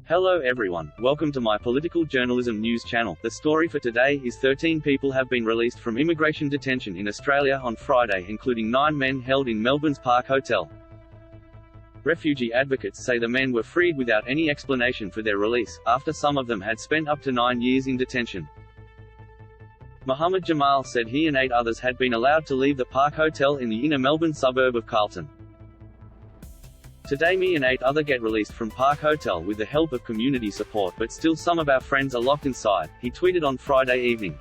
Hello everyone, welcome to my political journalism news channel. The story for today is 13 people have been released from immigration detention in Australia on Friday, including 9 men held in Melbourne's Park Hotel. Refugee advocates say the men were freed without any explanation for their release, after some of them had spent up to 9 years in detention. Mohammed Jamal said he and 8 others had been allowed to leave the Park Hotel in the inner Melbourne suburb of Carlton. Today me and 8 other get released from Park Hotel with the help of community support, but still some of our friends are locked inside, he tweeted on Friday evening.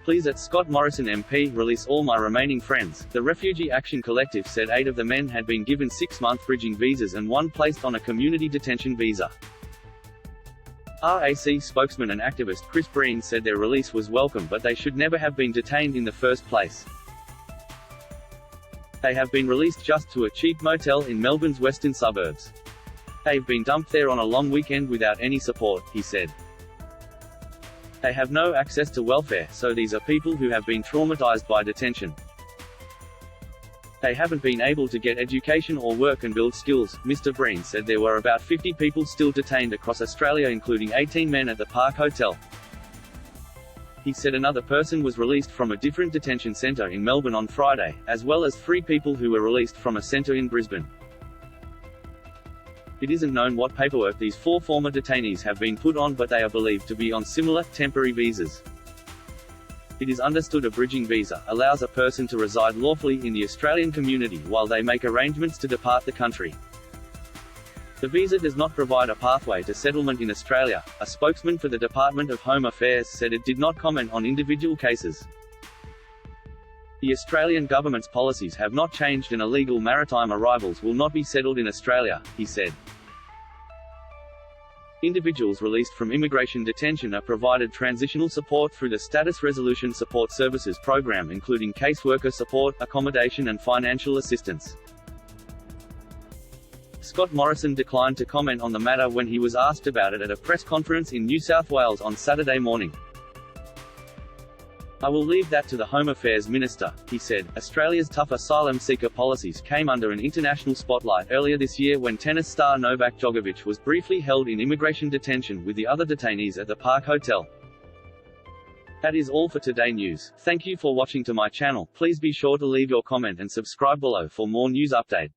Please at Scott Morrison MP, release all my remaining friends. The Refugee Action Collective said 8 of the men had been given 6-month bridging visas and 1 placed on a community detention visa. RAC spokesman and activist Chris Breen said their release was welcome, but they should never have been detained in the first place. They have been released just to a cheap motel in Melbourne's western suburbs. They've been dumped there on a long weekend without any support, he said. They have no access to welfare, so these are people who have been traumatized by detention. They haven't been able to get education or work and build skills. Mr. Breen said there were about 50 people still detained across Australia, including 18 men at the Park Hotel. He said another person was released from a different detention centre in Melbourne on Friday, as well as 3 people who were released from a centre in Brisbane. It isn't known what paperwork these 4 former detainees have been put on, but they are believed to be on similar, temporary visas. It is understood a bridging visa allows a person to reside lawfully in the Australian community while they make arrangements to depart the country. The visa does not provide a pathway to settlement in Australia. A spokesman for the Department of Home Affairs said it did not comment on individual cases. The Australian government's policies have not changed and illegal maritime arrivals will not be settled in Australia, he said. Individuals released from immigration detention are provided transitional support through the Status Resolution Support Services program, including caseworker support, accommodation and financial assistance. Scott Morrison declined to comment on the matter when he was asked about it at a press conference in New South Wales on Saturday morning. I will leave that to the Home Affairs Minister, he said. Australia's tough asylum seeker policies came under an international spotlight earlier this year when tennis star Novak Djokovic was briefly held in immigration detention with the other detainees at the Park Hotel. That is all for today news. Thank you for watching to my channel. Please be sure to leave your comment and subscribe below for more news update.